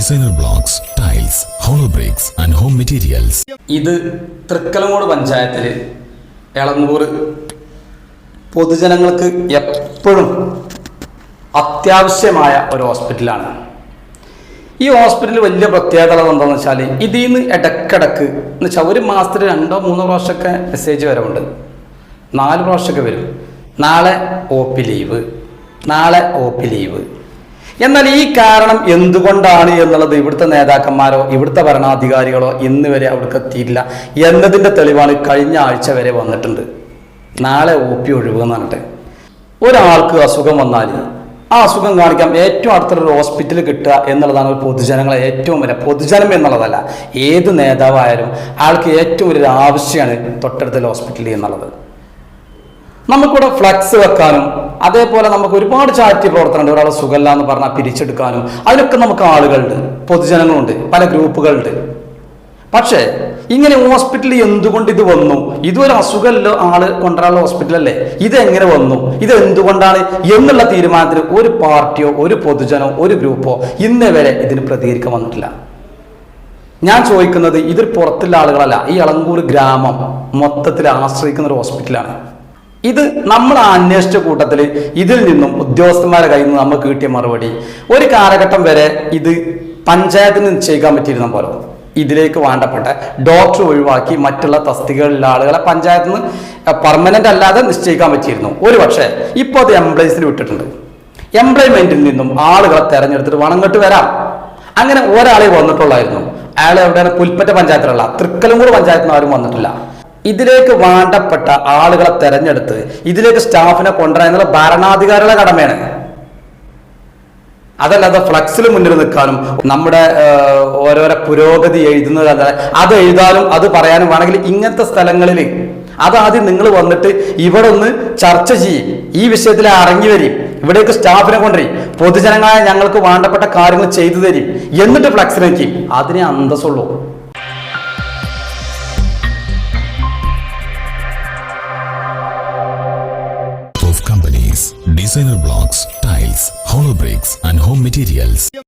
Designer blocks, tiles, hollow bricks and home materials. ഇത് തൃക്കലങ്ങോട് പഞ്ചായത്തിൽ എളങ്കൂർ പൊതുജനങ്ങൾക്ക് എപ്പോഴും അത്യാവശ്യമായ ഒരു ഹോസ്പിറ്റലാണ്. ഈ ഹോസ്പിറ്റലിൽ വലിയ പ്രത്യേകത എന്താണെന്ന് വെച്ചാൽ ഇതിൽ നിന്ന് ഇടക്കിടക്ക് എന്ന് വെച്ചാൽ ഒരു മാസത്തിൽ 2-3 പ്രാവശ്യമൊക്കെ മെസ്സേജ് വരവുണ്ട്, 4 പ്രാവശ്യമൊക്കെ വരും. നാളെ OP ലീവ്, നാളെ OP ലീവ്. എന്നാൽ ഈ കാരണം എന്തുകൊണ്ടാണ് എന്നുള്ളത് ഇവിടുത്തെ നേതാക്കന്മാരോ ഇവിടുത്തെ ഭരണാധികാരികളോ ഇന്ന് വരെ അവിടേക്ക് എത്തിയില്ല എന്നതിൻ്റെ തെളിവാണ് കഴിഞ്ഞ ആഴ്ച വരെ വന്നിട്ടുണ്ട്. നാളെ OP ഒഴിവ് എന്ന് പറഞ്ഞിട്ട് ഒരാൾക്ക് അസുഖം വന്നാൽ ആ അസുഖം കാണിക്കാൻ ഏറ്റവും അടുത്തൊരു ഹോസ്പിറ്റൽ കിട്ടുക എന്നുള്ളതാണ് ഒരു പൊതുജനങ്ങളെ ഏറ്റവും വലിയ പൊതുജനം എന്നുള്ളതല്ല, ഏത് നേതാവായാലും ആൾക്ക് ഏറ്റവും വലിയൊരു ആവശ്യമാണ് തൊട്ടടുത്തുള്ള ഹോസ്പിറ്റലിൽ എന്നുള്ളത്. നമുക്കിവിടെ ഫ്ലക്സ് വെക്കാനും അതേപോലെ നമുക്ക് ഒരുപാട് ചാരിറ്റി പ്രവർത്തനമുണ്ട്. ഒരാൾ സുഖമില്ല എന്ന് പറഞ്ഞാൽ പിരിച്ചെടുക്കാനും അതിനൊക്കെ നമുക്ക് ആളുകളുണ്ട്, പൊതുജനങ്ങളുണ്ട്, പല ഗ്രൂപ്പുകളുണ്ട്. പക്ഷേ ഇങ്ങനെ ഹോസ്പിറ്റലിൽ എന്തുകൊണ്ട് ഇത് വന്നു? ഇതൊരു അസുഖമല്ലോ ആള് കൊണ്ടുവരാനുള്ള ഹോസ്പിറ്റലല്ലേ, ഇതെങ്ങനെ വന്നു, ഇത് എന്തുകൊണ്ടാണ് എന്നുള്ള തീരുമാനത്തിൽ ഒരു പാർട്ടിയോ ഒരു പൊതുജനോ ഒരു ഗ്രൂപ്പോ ഇന്നേ വരെ ഇതിന് പ്രതികരിക്കാൻ വന്നിട്ടില്ല. ഞാൻ ചോദിക്കുന്നത് ഇതൊരു പുറത്തുള്ള ആളുകളല്ല, ഈ എളങ്കൂർ ഗ്രാമം മൊത്തത്തിൽ ആശ്രയിക്കുന്ന ഒരു ഹോസ്പിറ്റലാണ്. ഇത് നമ്മൾ അന്വേഷിച്ച കൂട്ടത്തിൽ ഇതിൽ നിന്നും ഉദ്യോഗസ്ഥന്മാരുടെ കയ്യിൽ നിന്ന് നമുക്ക് കിട്ടിയ മറുപടി, ഒരു കാലഘട്ടം വരെ ഇത് പഞ്ചായത്തിന് നിശ്ചയിക്കാൻ പറ്റിയിരുന്ന പോലെ ഇതിലേക്ക് വേണ്ടപ്പെട്ട ഡോക്ടർ ഒഴിവാക്കി മറ്റുള്ള തസ്തികകളിലുള്ള ആളുകളെ പഞ്ചായത്തിൽ നിന്ന് പെർമനന്റ് അല്ലാതെ നിശ്ചയിക്കാൻ പറ്റിയിരുന്നു. ഒരു പക്ഷേ ഇപ്പോൾ അത് എംപ്ലോയീസിന് വിട്ടിട്ടുണ്ട്. എംപ്ലോയ്മെന്റിൽ നിന്നും ആളുകളെ തെരഞ്ഞെടുത്തിട്ട് വണങ്ങോട്ട് വരാം. അങ്ങനെ ഒരാളെ വന്നിട്ടുള്ളായിരുന്നു. അയാളെ എവിടെയാണ്? പുൽപ്പറ്റ പഞ്ചായത്തിലുള്ള, തൃക്കലങ്ങൂർ പഞ്ചായത്തിൽ നിന്ന് ആരും വന്നിട്ടില്ല. ഇതിലേക്ക് വേണ്ടപ്പെട്ട ആളുകളെ തെരഞ്ഞെടുത്ത് ഇതിലേക്ക് സ്റ്റാഫിനെ കൊണ്ടുവരാൻ എന്നുള്ള ഭരണാധികാരികളുടെ കടമയാണ്. അതല്ലാതെ ഫ്ലക്സിൽ മുന്നിൽ നിൽക്കാനും നമ്മുടെ ഓരോരോ പുരോഗതി എഴുതുന്നത് അത് എഴുതാനും അത് പറയാനും വേണമെങ്കിൽ ഇങ്ങനത്തെ സ്ഥലങ്ങളിൽ അതാദ്യം നിങ്ങൾ വന്നിട്ട് ഇവിടെ ഒന്ന് ചർച്ച ചെയ്യും, ഈ വിഷയത്തിൽ ഇറങ്ങി വരും, ഇവിടേക്ക് സ്റ്റാഫിനെ കൊണ്ടുവരും, പൊതുജനങ്ങളായ ഞങ്ങൾക്ക് വേണ്ടപ്പെട്ട കാര്യങ്ങൾ ചെയ്തു തരും, എന്നിട്ട് ഫ്ലക്സിൽ വയ്ക്കും. അതിനെ അന്തസ്സുള്ളൂ. Companies, designer blocks, tiles, hollow bricks and home materials.